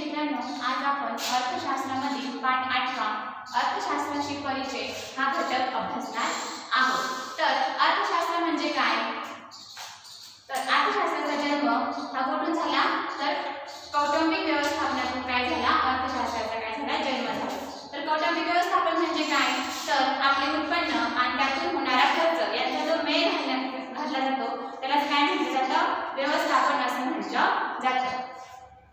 मित्रांनो, आज आपण अर्थशास्त्रामधील पाठ 8 अर्थशास्त्राशी परिचय हा घटक अभ्यासणार आहोत। तर अर्थशास्त्र म्हणजे काय? तर अर्थशास्त्राचा जन्म हा कुठून झाला? तर कौटुंबिक व्यवस्थापनातून काय झाला? अर्थशास्त्राचा काय झाला? जन्म झाला। तर कौटुंबिक व्यवस्थापन म्हणजे काय? तर आपले उत्पन्न आणि त्यातून होणारा खर्च यांचा जो मेळ घातला जातो त्याला काय म्हटलं जातं? व्यवस्थापन असं म्हटलं जातं।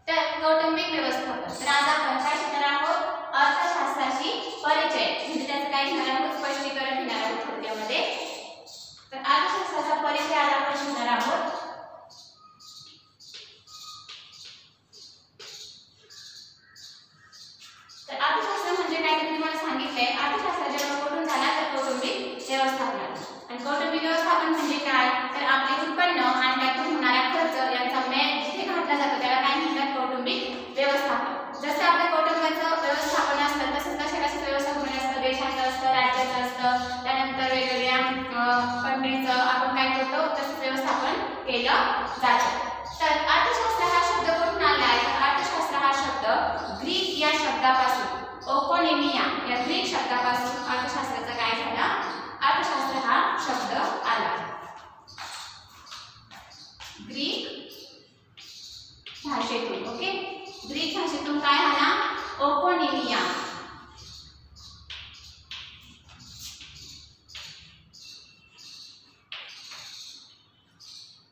तर कौटुंबिक व्यवस्थापन, तर आज आपण काय शिकणार आहोत? अर्थशास्त्राशी परिचय, म्हणजे त्याचं काय घेणार आहोत? स्पष्टीकरण घेणार आहोत थोडक्यामध्ये। तर अर्थशास्त्राचा परिचय आज आपण शिकणार आहोत। तर अर्थशास्त्र म्हणजे काय ते तुम्हाला सांगितलंय। अर्थशास्त्राचा जन्म कुठून झाला? तर कौटुंबिक व्यवस्थापनातून। आणि कौटुंबिक व्यवस्थापन म्हणजे काय? तर आपले उत्पन्न आणि त्यातून होणारा खर्च यांचा मेळ जिथे घातला जातो त्याला काय म्हणतात? कौटुंबिक व्यवस्थापन। जसं आपल्या कौटुंबाचं व्यवस्थापन असतं तसंच कशाचं व्यवस्थापन असतं? देशाचं असतं, राज्याचं असतं, त्यानंतर वेगवेगळ्या कंट्रीचं आपण काय करतो तसं व्यवस्थापन केलं जातं। तर अर्थशास्त्र हा शब्द कुठून आला आहे? तर अर्थशास्त्र हा शब्द ग्रीक या शब्दापासून, ओकोनोमिया या ग्रीक शब्दापासून अर्थशास्त्राचा काय झाला? अर्थशास्त्र हा शब्द आला। ग्रीक भाषेतून, ओके, ग्रीक भाषेतून काय आला? ओकोनोमिया।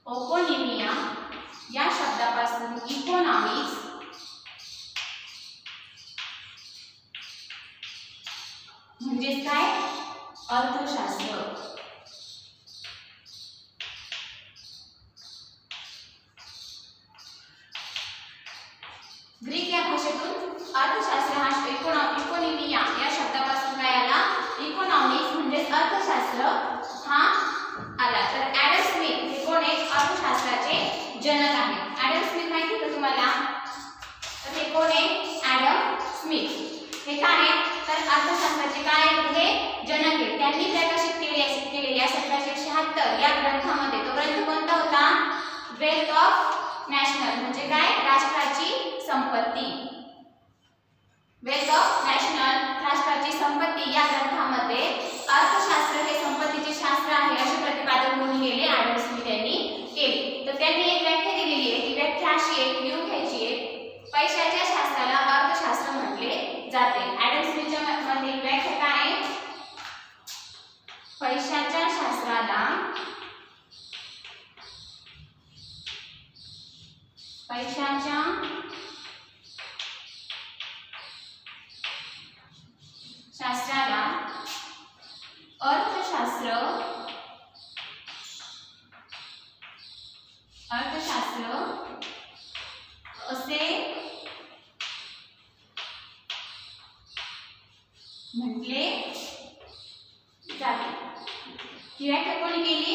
ओकोनोमिया या शब्दापासून इकॉनॉमिक्स म्हणजे काय? अर्थशास्त्र। ग्रीक या भाषेतून अर्थशास्त्र हा इकॉनोमिया या शब्दापासून काय आला? इकॉनॉमिक्स म्हणजे अर्थशास्त्र हा आला। तर ॲडम स्मिथ हे कोण आहेत? अर्थशास्त्राचे जनक आहेत। ॲडम स्मिथ माहिती का तुम्हाला? तर हे कोण आहे? ॲडम स्मिथ हे काय आहेत? तर अर्थशास्त्राचे काय हे जनक आहेत। त्यांनी प्रकाशित केलेल्या 1776 या ग्रंथामध्ये, तो ग्रंथ कोणता होता? वेल्थ ऑफ नॅशनल म्हणजे काय? राष्ट्राची संपत्ती। वेल्थ ऑफ नॅशनल राष्ट्राची संपत्ती या ग्रंथामध्ये अर्थशास्त्र हे संपत्तीचे शास्त्र आहे असे प्रतिपादन कोणी केले? ॲडम स्मिथ यांनी केले। तर त्यांनी एक व्याख्या दिलेली आहे, ती व्याख्या अशी आहे, लिहून घ्यायची आहे। पैशाच्या शास्त्राला अर्थशास्त्र म्हटले जाते। ॲडम स्मिथच्या मध्ये व्याख्या काय आहे? पैशाच्या शास्त्राला अर्थशास्त्र असे म्हटले जाते। ही व्याख्या कोणी केली?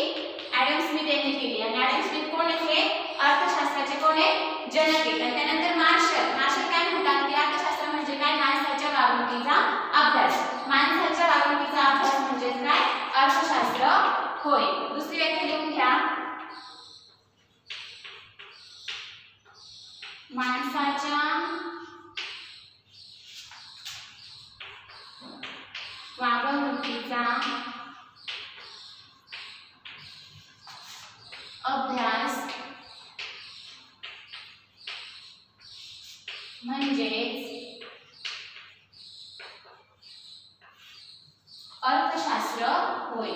ॲडम स्मिथ यांनी केली। आणि ॲडम स्मिथ कोण आहेत? अर्थशास्त्राचे कोण आहेत? जनक आहेत। आणि त्यानंतर मार्शल काय म्हणतात की अर्थशास्त्र म्हणजे काय? माणसाच्या वागणुकीचा अभ्यास। माणसाच्या वागणुकीचा अभ्यास म्हणजे काय? अर्थशास्त्र होय। दुसरी व्याख्या लिहून घ्या। माणसाच्या वागणुकीचा अभ्यास म्हणजेच अर्थशास्त्र होय।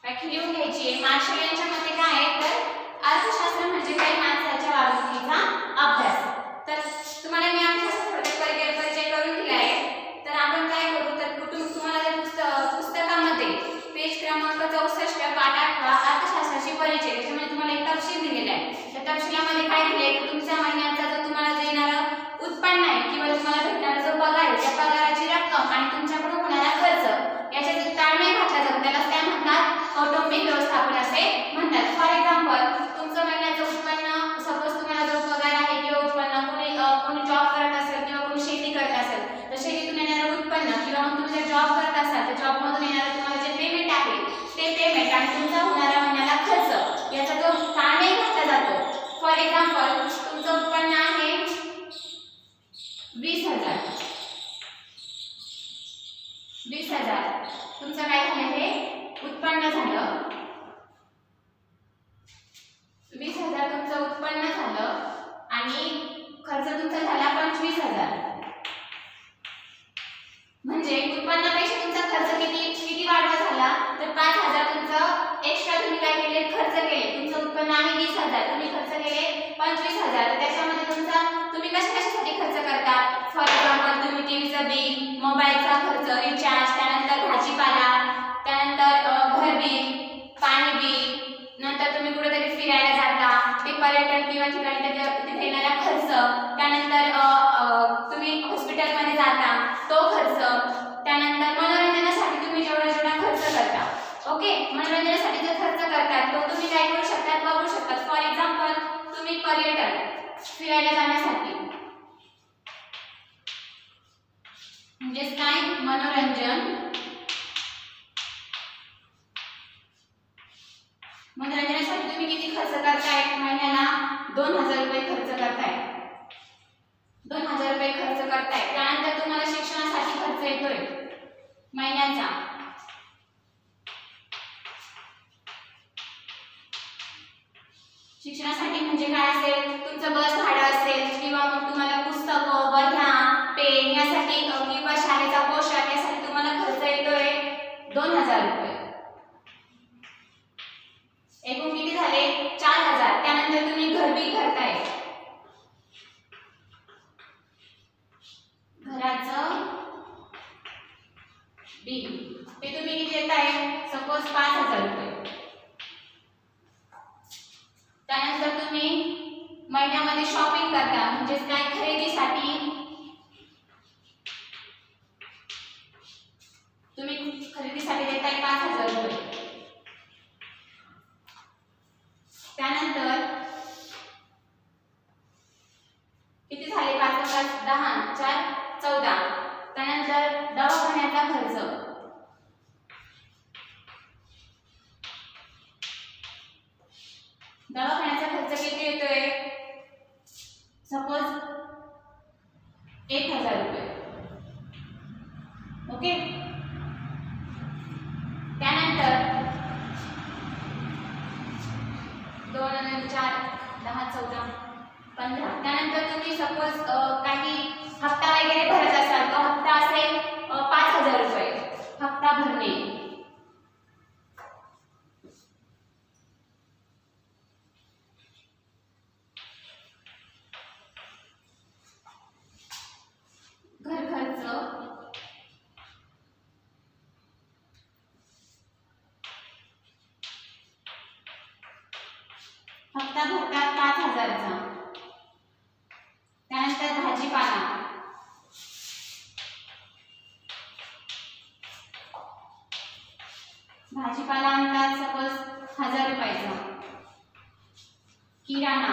व्याख्या लिहून घ्यायची आहे। मार्शल यांच्या मते काय आहे? तर अर्थशास्त्र म्हणजे काय? माणसाच्या वागणुकीचा अभ्यास। तर तुम्हाला मी अर्थशास्त्र थोडक्यात परिचय करून दिला आहे। तर आपण काय करू? तर तुम्हाला जर पुस्तकामध्ये पेज क्रमांक 64 पाठ 8 अर्थशास्त्राशी परिचय, त्याच्यामध्ये तुम्हाला एक तपशील दिलेला आहे। त्या तपशिलामध्ये काय दिले? तर तुमच्या महिन्याचा जो तुम्हाला येणारा उत्पन्न आहे किंवा तुम्हाला भेटणारा जो पगार आहे त्या पगाराची रक्कम आणि तुमच्याकडून होणारा खर्च याच्यात जो ताळमेळ घातला जातो त्याला काय म्हणतात? कौटुंबिक व्यवस्थापन असे म्हणतात। फॉर एक्झाम्पल, तुमचं महिन्याचं उत्पन्न, सपोज तुम्हाला जो पगार आहे किंवा उत्पन्न, कोणी जॉब करत असेल किंवा कोणी शेती करत असेल तर शेतीतून येणारं उत्पन्न किंवा मग तुम्ही जर जॉब करत असाल फॉर एक्झाम्पल तुमचं उत्पन्न आहे 20,000. 20,000 तुमचं काय झालं, हे उत्पन्न झालं. 20,000 तुमचं उत्पन्न झालं आणि खर्च तुमचा झाला 25,000. म्हणजे उत्पन्नापेक्षा तुमचा खर्च किती वाढवा झाला, तर 5,000 तुमचं एक्स्ट्रा तुम्ही काय केले, खर्च केले. तुमचं उत्पन्न आहे 20,000, तुम्ही खर्च केले 25,000. तर त्याच्यामध्ये तुम्ही कशासाठी खर्च करता. फॉर एक्झाम्पल तुम्ही टीव्हीचं बिल, मोबाईलचा खर्च, रिचार्ज, त्यानंतर भाजीपाला, त्यानंतर घर बिल, पाणी बिल, नंतर तुम्ही कुठेतरी फिरायला जाता, ते पर्यटन किंवा ठिकाणी तिथे येणारा खर्च, त्यानंतर तुम्ही हॉस्पिटलमध्ये जाता तो खर्च, त्यानंतर मनोरंजनासाठी तुम्ही जेवढा खर्च करता. ओके, मनोरंजनासाठी जो खर्च करतात तो तुम्ही काय करू शकता, वापरू शकता. फॉर एक्झाम्पल तुम्ही पर्यटन फिरायला जाण्यासाठी म्हणजेच काय, मनोरंजनासाठी तुम्ही किती खर्च करताय, महिन्याला 2,000 रुपये खर्च करताय. 2,000 रुपये खर्च करताय. त्यानंतर तुम्हाला शिक्षणासाठी खर्च येतोय महिन्याचा. शिक्षणासाठी म्हणजे काय असेल, तुमचं बस भाडं असेल किंवा मग तुम्हाला पुस्तकं, वह्या, पेन यासाठी किंवा शाळेचा पोशाख यासाठी तुम्हाला खर्च येतोय 2,000 रुपये. एकूण किती झाले, 4,000. त्यानंतर तुम्ही घरबिल भरताय. घराचं बिल ते तुम्ही किती देताय, सपोज 5,000 रुपये. त्यानंतर तुम्ही महिन्यामध्ये शॉपिंग करता म्हणजेच काय, खरेदीसाठी देताय 5,000 रुपये. त्यानंतर किती झाले, 5 + 10 4 14. त्यानंतर दवाखान्याचा खर्च. दवाखान्याचा खर्च किती येतोय, सपोज 1,000 रुपये. ओके. त्यानंतर 2 × 4 10 14 15. त्यानंतर तुम्ही सपोज काही हप्ता वगैरे भरत असाल, तो हप्ता असेल 5,000 रुपये हप्ता भरणे. घर खर्च, हप्ता भरतात 5,000 चा. त्यानंतर भाजीपाला, आणतात सपोज 1,000 रुपयाचा. किराणा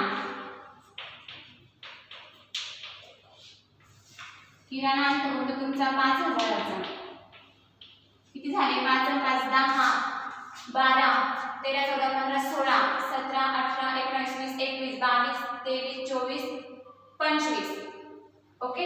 आणतो होतो तुमचा 5,000 चा. किती झाले, 5 × 5 10 12 13 14 15 16 17 18 19 20 21 22 23 24 25. ओके,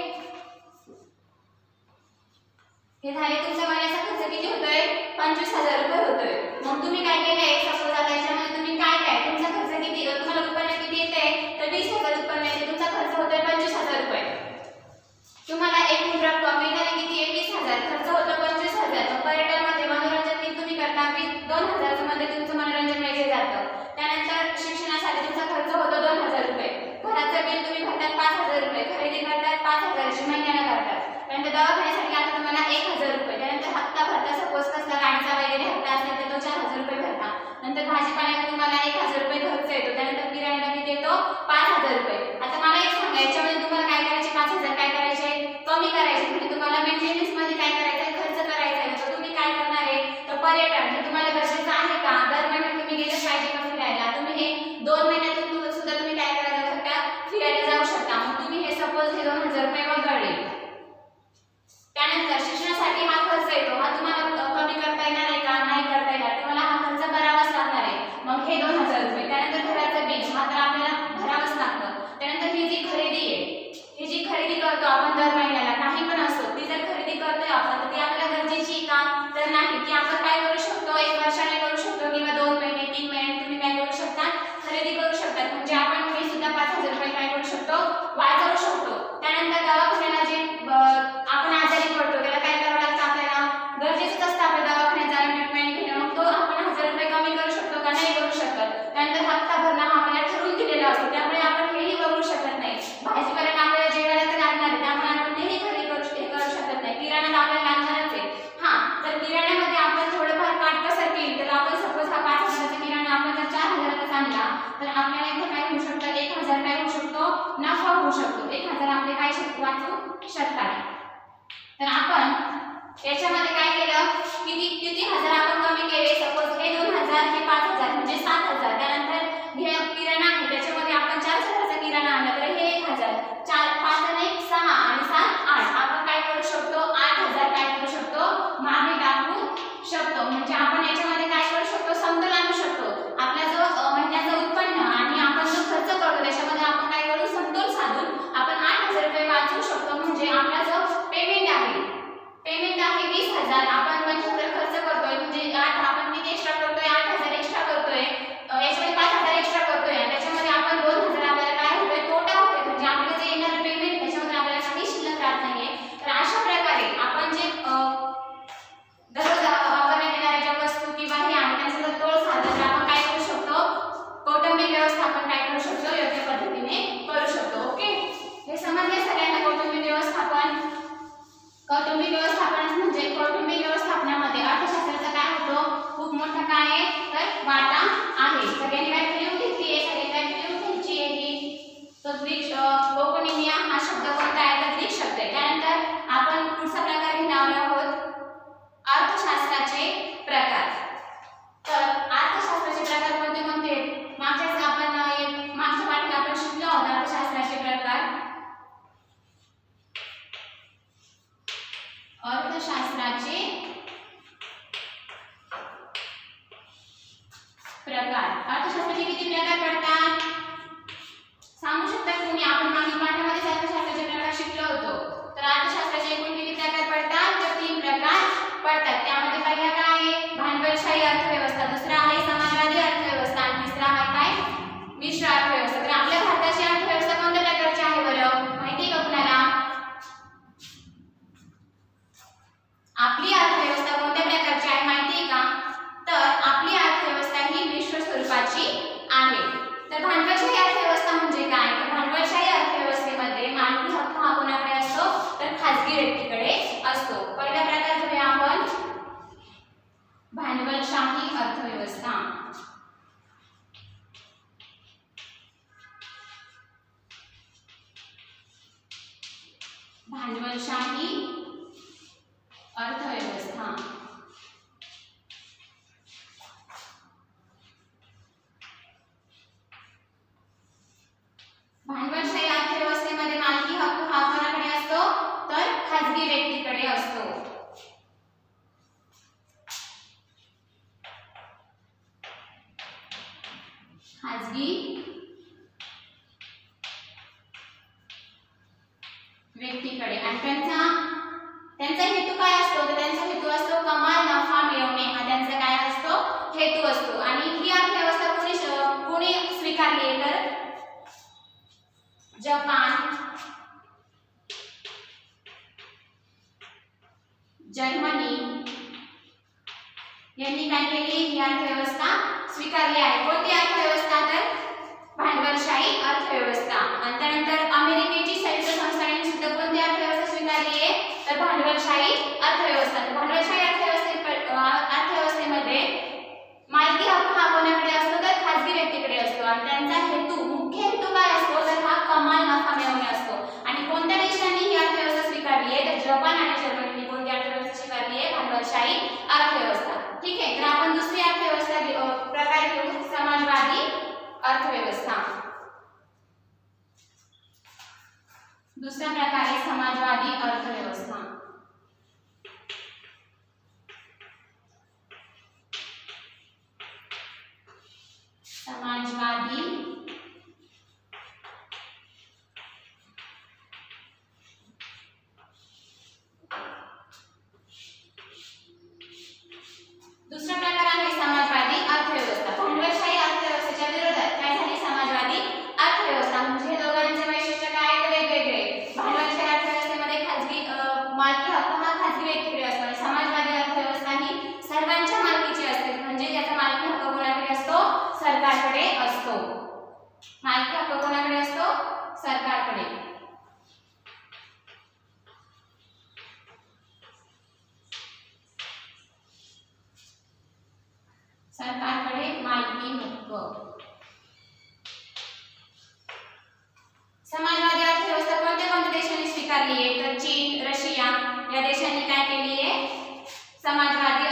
हे झाले तुमचा महिन्याचा खर्च किती होतोय, 25,000 रुपये होतोय. मग तुम्ही काय केलंय, सपोज आता याच्यामध्ये तुम्ही काय तुमचा खर्च किती, तुम्हाला उत्पन्न किती येते, तर 20,000 उत्पन्न येते. तुमचा खर्च होतोय 25,000 रुपये. तुम्हाला एकूण रक्कम मिळाली किती आहे, 20,000. खर्च होतो 25,000. पर्यटनामध्ये मनोरंजन तुम्ही करता 2,000 मध्ये तुमचं मनोरंजन वगैरे जातं. त्यानंतर शिक्षणासाठी तुमचा खर्च होतो 2,000 रुपये. घराचं बिल तुम्ही भरतात 5,000 रुपये. खरेदी करतात 5,000 ची महिन्याला करतात. त्यानंतर दवाखान्यासाठी आता तुम्हाला 1,000 रुपये. त्यानंतर हप्ता भरता, सपोज कसला गाडीचा वगैरे हप्ता असेल तर तो 4,000 रुपये भरता. नंतर भाजीपाल्याला तुम्हाला 1,000 रुपये खर्च येतो. त्यानंतर किराण्याला किती येतो, 5,000 रुपये. आता मला एक सांगा, याच्यामध्ये तुम्हाला काय करायचे, 5,000 काय करायचे, कमी करायचे. म्हणजे तुम्हाला मेंटेनन्स मध्ये काय करायचं, खर्च करायचा आहे. तर तुम्ही काय करणार आहे, तर पर्यटन हे तुम्हाला गरजेचं आहे का, दर महिन्यात तुम्ही गेले पाहिजे का फिरायला. तुम्ही हे 2 महिन्यातून सुद्धा तुम्ही काय करायला शकता, फिरायला जाऊ शकता. मग तुम्ही हे सपोज हे 2,000 रुपये वगळले. त्यानंतर शिक्षणासाठी हा खर्च येतो, हा तुम्हाला कमी करता येणार आहे का, नाही करता येणार. तुम्हाला हा खर्च करावाच लागणार आहे. मग हे 2,000 रुपये. त्यानंतर घराचं बिल, हा तर आपल्याला भरावंच किती किती हजार आपण कमी केले, सपोज हे 2000 हे 5000 म्हणजे 7000. त्यानंतर हे किराणा आहे त्याच्यामध्ये आपण 4000 चा किराणा आणला तर हे 1000. 4 5 आणि 1 6 आणि 7 8. आपण काय करू शकतो 8000 काय करू शकतो मागे टाकू शकतो. म्हणजे आपण याच्यामध्ये काय करू शकतो समतोल आणू शकतो. आपला जो महिन्याचं उत्पन्न आणि आपण जो खर्च करतो त्याच्यामध्ये आपण काय करू समतोल साधून आपण 8000 रुपये वाचवू शकतो. म्हणजे आपला जो पेमेंट आहे 20000. आपण 75 खर्च करतोय म्हणजे 8 आपण किती एक्स्ट्रा करतोय 8000 एक्स्ट्रा करतोय. याच्यामध्ये 5000 एक्स्ट्रा करतोय आणि त्याच्यामध्ये आपण 2000 आपल्याला काय होतोय तोटा होतोय. म्हणजे आपलं जे येणारं पेमेंट त्याच्यामध्ये आपल्याला काही शिल्लक राहत नाहीये. तर अशा प्रकारे आपण जे दररोज वापरण्यात येणाऱ्या ज्या वस्तू किंवा हे आणि त्यांचा जर तोल साधला तर आपण काय करू शकतो कौटुंबिक व्यवस्थापन काय करू शकतो योग्य पद्धतीने करू शकतो. ओके, हे समजले सगळ्यांना कौटुंबिक व्यवस्थापन. कौटुंबिक व्यवस्थापन म्हणजे कौटुंबिक व्यवस्थापनामध्ये अर्थशास्त्राचा काय होतो खूप मोठा काय आहे तर वाटा आहे. सगळ्यांनी व्याख्या लिहून घेतली आहे. सगळ्यांनी व्याख्या लिहून घ्यायची आहे की तो ग्रीक कोकोनिमिया हा शब्द कोणता आहे तर ग्रीक शब्द आहे. त्यानंतर आपण पुढचा प्रकार घेणार आहोत अर्थशास्त्राचे प्रकार. तर अर्थशास्त्राचे प्रकार कोणते कोणते मागच्याच आपण मागच्या पाठात आपण शिकलो आहोत अर्थशास्त्राचे प्रकार. अर्थशास्त्राचे प्रकार. अर्थशास्त्राचे किती प्रकार पडतात सांगू शकता कोणी? आपण मागील पाठामध्ये अर्थशास्त्राचे प्रकार शिकलो होतो. तर अर्थशास्त्राचे एकूण किती प्रकार पडतात तर 3 प्रकार पडतात. त्यामध्ये पहिला काय आहे भांडवलशाही अर्थव्यवस्था, दुसरा आहे समाजवादी अर्थव्यवस्था आणि तिसरा आहे काय मिश्र अर्थव्यवस्था. तर आपल्या भारताची अर्थव्यवस्था कोणत्या प्रकारची आहे बरं माहिती का कुणाला? आपली अर्थव्यवस्था कोणत्या प्रकारची आहे माहिती आहे का? तर आपली अर्थव्यवस्था ही मिश्र स्वरूपाची आहे. तर भांडवलशाही अर्थव्यवस्था म्हणजे काय तर भांडवलशाही अर्थव्यवस्थेमध्ये मालकी हक्क हा कोणाकडे असतो तर खाजगी व्यक्तीकडे असतो. पहिला प्रकार घेऊया आपण भांडवलशाही अर्थव्यवस्था. भांडवलशाही अर्थव्यवस्था. भांडवलशाही अर्थव्यवस्थेमध्ये मालकी हक्क हा कोणाकडे असतो तर खाजगी व्यक्तीकडे असतो. खाजगी व्यक्तीकडे. आणि त्यांचा हेतू काय असतो तर त्यांचा हेतू असतो कमाल नफा मिळवणे हा त्यांचा काय असतो हेतू असतो. आणि ही अर्थव्यवस्था कोणी स्वीकारली तर जपान, जर्मनी यांनी काय केली ही अर्थव्यवस्था स्वीकारली आहे. कोणती अर्थव्यवस्था तर भांडवलशाही अर्थव्यवस्था. आणि त्यानंतर अमेरिकेची संयुक्त संस्थानांनी सुद्धा कोणती अर्थव्यवस्था स्वीकारली आहे तर भांडवलशाही अर्थव्यवस्था. भांडवलशाही अर्थव्यवस्थेमध्ये मालकी हक्क हा कोणाकडे असतो तर खाजगी व्यक्तीकडे असतो. आणि त्यांचा हेतू मुख्य हेतू काय असतो तर हा कमाल नफा मिळवणे असतो. आणि कोणत्या देशांनी ही अर्थव्यवस्था स्वीकारली आहे तर जपान आणि जर्मनीने कोणती अर्थव्यवस्था स्वीकारली आहे भांडवलशाही अर्थव्यवस्था. ठीक आहे, तर आपण दुसरी अर्थव्यवस्था प्रकार घेऊ समाजवादी अर्थव्यवस्था. दुसरा प्रकार आहे समाजवादी अर्थव्यवस्था. समाजवादी दुसरा प्रकार आहे समाजवादी अर्थव्यवस्था. भांडवलशाही अर्थव्यवस्थेच्या विरोधात काय झाली समाजवादी अर्थव्यवस्था. म्हणजे हे दोघांचे वैशिष्ट्य काय आहे वेगवेगळे. भांडवलशाही अर्थव्यवस्थेमध्ये खाजगी मालकी हक्क हा खाजगी व्यक्तीकडे असतो आणि समाजवादी अर्थव्यवस्था ही सर्वांच्या मालकीची असते. म्हणजे त्याचा मालकी हक्क कोणाकडे असतो सरकारकडे असतो. मालकी हक्क कोणाकडे असतो सरकारकडे. सरकारकडे मालकी हक्क. समाजवादी अर्थव्यवस्था कोणत्या कोणत्या देशांनी स्वीकारली आहे तर चीन, रशिया या देशांनी काय केली आहे समाजवादी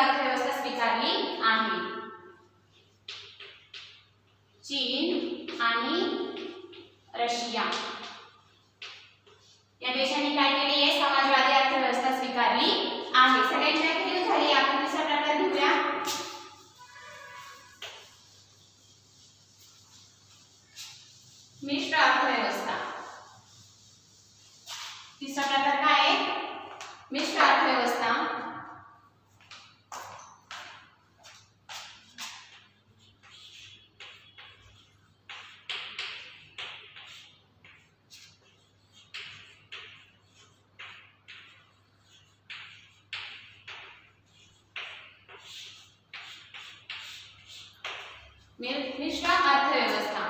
रशिया या देशांनी काय केली आहे समाजवादी अर्थव्यवस्था स्वीकारली आहे. सगळ्यांची क्लिअर झाली. आपण दुसरा प्रकार घेऊया. मिश्र अर्थव्यवस्था. तिसरा प्रकार काय आहे मिश्र अर्थव्यवस्था. मिश्र अर्थव्यवस्था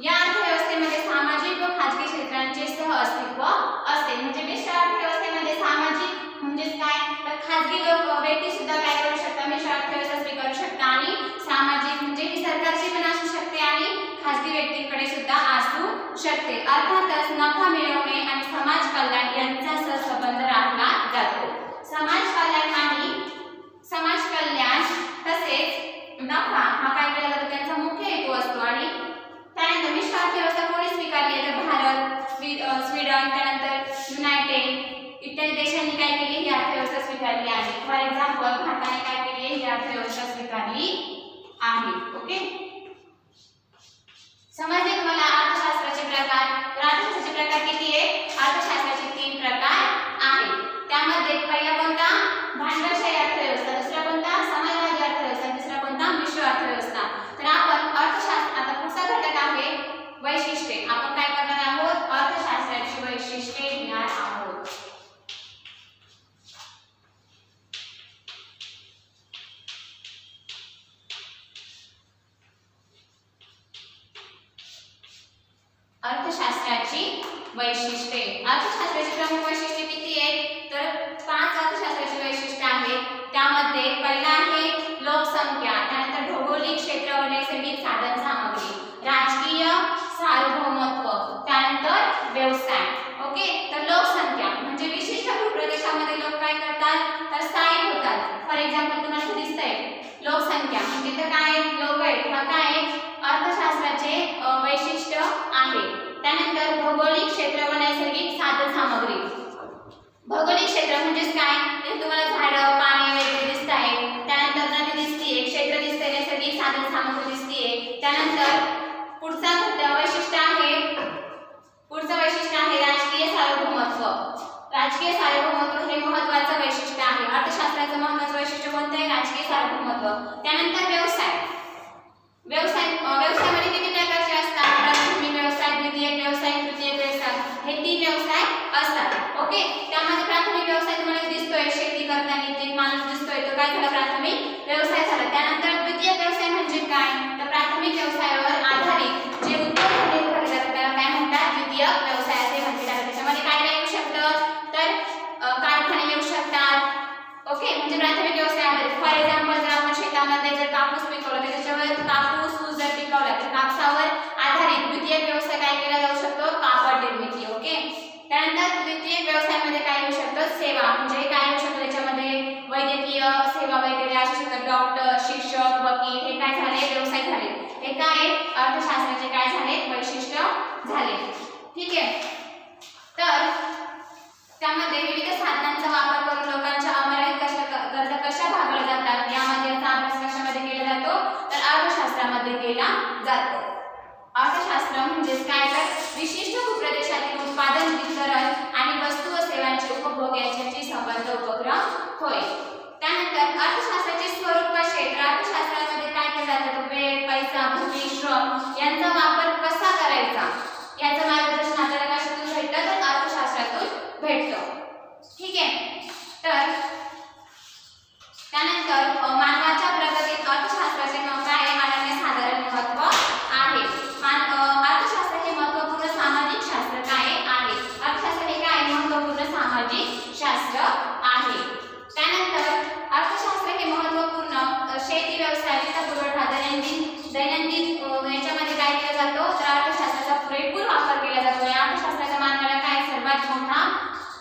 या अर्थव्यवस्थेमध्ये सामाजिक व खाजगी क्षेत्रांचे सह अस्तित्व असते. म्हणजे मिश्र अर्थव्यवस्थेमध्ये सामाजिक म्हणजे काय तर खाजगी लोक व्यक्ती सुद्धा काय करू शकतात मिश्र अर्थव्यवस्था स्वीकारू शकतात आणि सामाजिक म्हणजे ही सरकारची पण असू शकते आणि खाजगी व्यक्तींकडे सुद्धा असू शकते. अर्थातच नफा मिळवणे आणि समाज कल्याण यांचा सहसंबंध राखला जातो. समाज कल्याण आणि समाज कल्याण तसेच नफा हा काय केला जातो त्यांचा मुख्य हेतू असतो. आणि त्यानंतर मिश्र अर्थव्यवस्था कोणी स्वीकारली आहे तर भारत, स्वीडन, त्यानंतर युनायटेड इत्यादी देशांनी काय केली ही अर्थव्यवस्था स्वीकारली आहे. फॉर एक्झाम्पल भारताने काय केली आहे ही अर्थव्यवस्था स्वीकारली आहे. ओके समजले तुम्हाला अर्थशास्त्राचे प्रकार. तर अर्थशास्त्राचे प्रकार किती आहे अर्थशास्त्राचे 3 प्रकार आहेत. त्यामध्ये पहिला कोणता भांडवलशाही अर्थव्यवस्था, दुसरा कोणता समाजवादी अर्थव्यवस्था, तिसरा कोणता मिश्र अर्थव्यवस्था. तर आपण अर्थशास्त्र आता पुढचा घटक आहे वैशिष्ट्ये. आपण काय करणार आहोत अर्थशास्त्राची वैशिष्ट्ये घेणार आहोत. अर्थशास्त्राची वैशिष्ट्ये. अर्थशास्त्राची प्रमुख वैशिष्ट्ये किती आहेत तर 5 अर्थशास्त्राची वैशिष्ट्ये आहेत. त्यामध्ये पहिला आहे लोकसंख्या, त्यानंतर भौगोलिक क्षेत्र व नैसर्गिक साधन सामग्री, राजकीय सार्वभौमत्व, त्यानंतर व्यवसाय. ओके तर लोकसंख्या म्हणजे विशिष्ट भूप्रदेशामध्ये लोक काय करतात तर स्थायिक होतात. फॉर एक्झाम्पल तुम्हाला दिसतंय लोकसंख्या म्हणजे तर काय लोक आहेत. हा काय अर्थशास्त्राचे वैशिष्ट्य आहे. त्यानंतर भौगोलिक क्षेत्र व नैसर्गिक साधन सामग्री. भौगोलिक क्षेत्र म्हणजे काय ते तुम्हाला झाडं पाणी वगैरे दिसत आहे. त्यानंतर नदी दिसते, क्षेत्र दिसते, नैसर्गिक साधन सामग्री दिसते. त्यानंतर पुढचं वैशिष्ट्य आहे राजकीय सार्वभौमत्व. राजकीय सार्वभौमत्व हे महत्त्वाचं वैशिष्ट्य आहे. अर्थशास्त्राचं महत्त्वाचं वैशिष्ट्य कोणतं आहे राजकीय सार्वभौमत्व. त्यानंतर व्यवसायामध्ये किती प्रकारचे असतात प्राथमिक व्यवसाय, द्वितीयक व्यवसाय, तृतीयक व्यवसाय हे 3 व्यवसाय असतात. ओके त्यामध्ये प्राथमिक व्यवसाय तुम्हाला दिसतोय शेती करताना जे माणूस दिसतोय तो काय झाला प्राथमिक व्यवसाय झाला. त्यानंतर द्वितीयक व्यवसाय म्हणजे काय तर प्राथमिक व्यवसायावर आधारित जे उद्योग धंदे उभारले जातात त्याला काय म्हणतात द्वितीयक व्यवसाय असे म्हणतात. त्याच्यामध्ये काय येऊ शकतं तर कारखाने येऊ शकतात. ओके म्हणजे प्राथमिक व्यवसाय आधारित. फॉर एक्झाम्पल जर आपण शेतामध्ये जर कापूस पिकवला तर त्याच्यावर कापूस ऊस जर पिकवला तर कापसावर आधारित द्वितीयक व्यवसाय काय केला जाऊ शकतो कापड निर्मिती. ओके त्यानंतर द्वितीयक व्यवसायामध्ये काय येऊ शकतं सेवा म्हणजे काय येऊ शकतं त्याच्यामध्ये वैद्यकीय सेवा वगैरे असू शकतात. डॉक्टर, शिक्षक, वकील हे काय झाले व्यवसाय झाले. हे काय अर्थशास्त्राचे काय झाले वैशिष्ट्य झाले. ठीक आहे तर त्यामध्ये विविध साधनांचा वापर करून लोकांच्या अमर्यादित गरजा कशा भागवल्या जातात यामध्ये याचा अभ्यास कशामध्ये केला जातो तर अर्थशास्त्रामध्ये केला जातो. अर्थशास्त्र म्हणजे काय तर विशिष्ट भूप्रदेशातील उत्पादन वितरण आणि वस्तू व सेवांचे उपभोग यांच्याशी संबंध उपक्रम होय. त्यानंतर अर्थशास्त्राचे स्वरूप व क्षेत्र. अर्थशास्त्रामध्ये काय केलं जातं वेळ, पैसा, भूमी, श्रम यांचा वापर कसा करायचा याचं मार्गदर्शन आपल्याला कशातून भेटतं तर अर्थशास्त्रातून भेटतं. ठीक आहे तर त्यानंतर मानवाच्या प्रगतीत अर्थशास्त्राचे काय अनन्यसाधारण महत्त्व आहे. अर्थशास्त्र हे महत्त्वपूर्ण सामाजिक शास्त्र काय आहे. अर्थशास्त्र हे काय महत्त्वपूर्ण सामाजिक शास्त्र आहे. त्यानंतर अर्थशास्त्र हे महत्त्वपूर्ण शेती व्यवसाय, वित्तपुरवठा, दैनंदिन याच्यामध्ये काय केलं जातो तर अर्थशास्त्राचा पुरेपूर वापर केला जातो. या अर्थशास्त्राच्या मानवाला काय सर्वात मोठा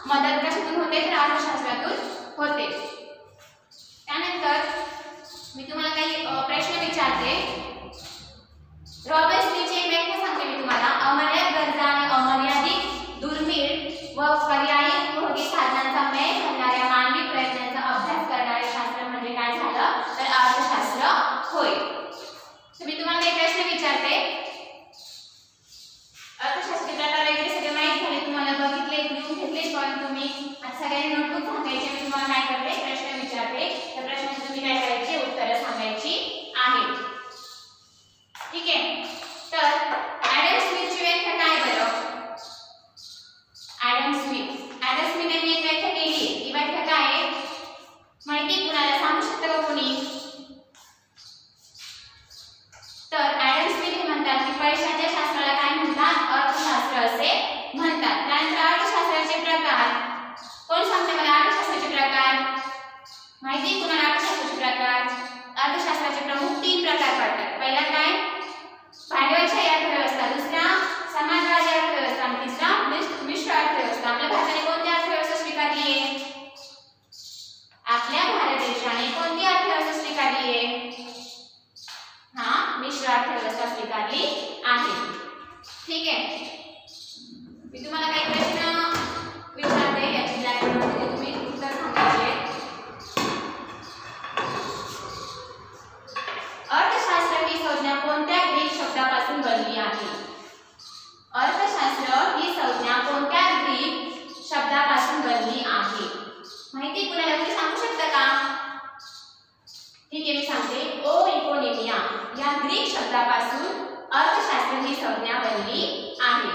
मदत कशातून होते तर अर्थशास्त्रातून होते. त्यानंतर तुम्हाला अर्थशास्त्राचे प्रकार, अर्थशास्त्राचे प्रमुख 3 प्रकार पडतात. पहिला काय, भांडवलशाही अर्थव्यवस्था, दुसरा समाजवादी अर्थव्यवस्था आणि तिसरा मिश्र अर्थव्यवस्था. आपल्या भारताने कोणती अर्थव्यवस्था स्वीकारली आहे? आपल्या भारत देशाने कोणती अर्थव्यवस्था स्वीकारली आहे? मिश्र अर्थव्यवस्था स्वीकारली आहे. ठीक आहे. मी तुम्हाला काही प्रश्न विचारते, याची ब्लॅकबोर्डमध्ये तुम्ही उत्तर सांगायचे. अर्थशास्त्र ही संज्ञा कोणत्या ग्रीक शब्दापासून बनली आहे? अर्थशास्त्र ही संज्ञा कोणत्या ग्रीक शब्दापासून बनली आहे? माहिती कुणाला तुम्ही सांगू शकता का? ठीक आहे, मी सांगते. इकोनॉमिया या ग्रीक शब्दापासून अर्थशास्त्र ही संज्ञा बनली आहे.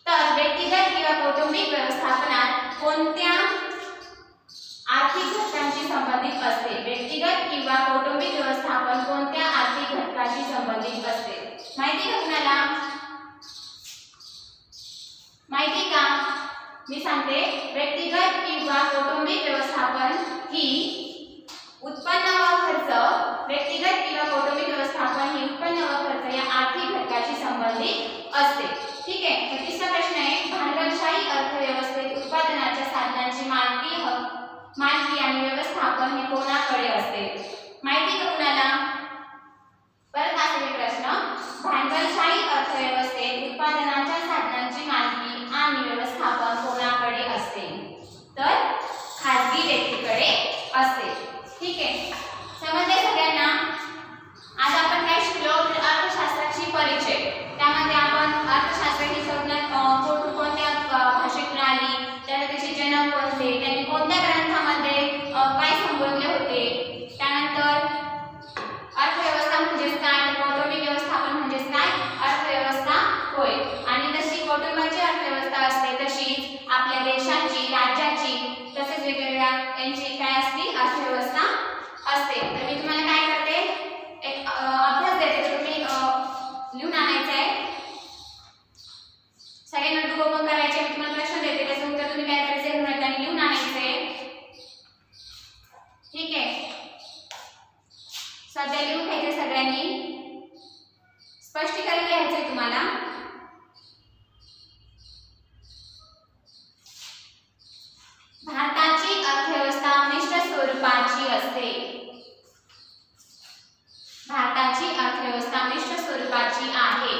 तर व्यक्तिगत किंवा कौटुंबिक व्यवस्थापनात कोणत्या आर्थिक घटकांशी संबंधित असते? व्यक्तिगत किंवा कौटुंबिक व्यवस्थापन कोणत्या आर्थिक घटकांशी संबंधित असते? माहिती का कुणाला? माहिती का? मी सांगते. व्यक्तिगत किंवा कौटुंबिक व्यवस्थापन ही उत्पन्न व खर्च, व्यक्तिगत किंवा कौटुंबिक व्यवस्थापन ही उत्पन्न व खर्च या आर्थिक घटकाशी संबंधित असते. ठीक आहे. तर तिसरा प्रश्न आहे, भांडवलशाही अर्थव्यवस्थेत उत्पादनाच्या साधनांची मालकी आणि व्यवस्थापन हे कोणाकडे असते? माहिती का कुणाला? परत असेल प्रश्न, भांडवलशाही अर्थव्यवस्थेत उत्पादनाच्या साधनांची मालकी आणि व्यवस्थापन कोणाकडे असते? तर खाजगी व्यक्तीकडे असते. ठीक आहे. समजले सगळ्यांना? आज आपण काय शिकलो? अर्थशास्त्राची परिचय. त्यामध्ये आपण अर्थशास्त्र ही संज्ञा कोणत्या भाषेतून आली, त्याचे जनक कोणते, त्यांनी कोणत्या ग्रंथामध्ये काय संबोधले होते, त्यानंतर अर्थव्यवस्था म्हणजेच काय, कौटुंबिक व्यवस्थापन म्हणजेच काय, अर्थव्यवस्था होय. आणि जशी कौटुंबाची अर्थव्यवस्था असते तशीच आपल्या देशाची, राज्याची, तसेच वेगवेगळ्या यांची काय असते, अर्थव्यवस्था असते. तर मी तुम्हाला काय करते, एक अभ्यास देते, तुम्ही लिहून आणायचा आहे. सगळे नोटबुक ओपन करायचे. मी तुम्हाला प्रश्न देते, त्याचं उत्तर तुम्ही काय करायचं, लिहून आणायचं आहे. ठीक आहे. सध्या लिहून घ्यायचं सगळ्यांनी. स्पष्टीकरण लिहायचंय तुम्हाला. भारताची अर्थव्यवस्था मिश्र स्वरूपाची असते. भारताची अर्थव्यवस्था मिश्र स्वरूपाची आहे.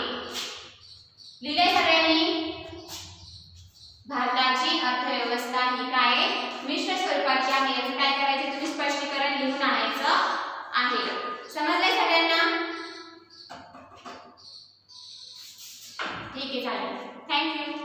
लिहिले सगळ्यांनी. भारताची अर्थव्यवस्था ही काय, मिश्र स्वरूपाची आहे. याचं काय करायचं, तुम्ही स्पष्टीकरण लिहून आणायचं आहे. समजलंय सगळ्यांना? ठीक आहे, चालेल. थँक्यू.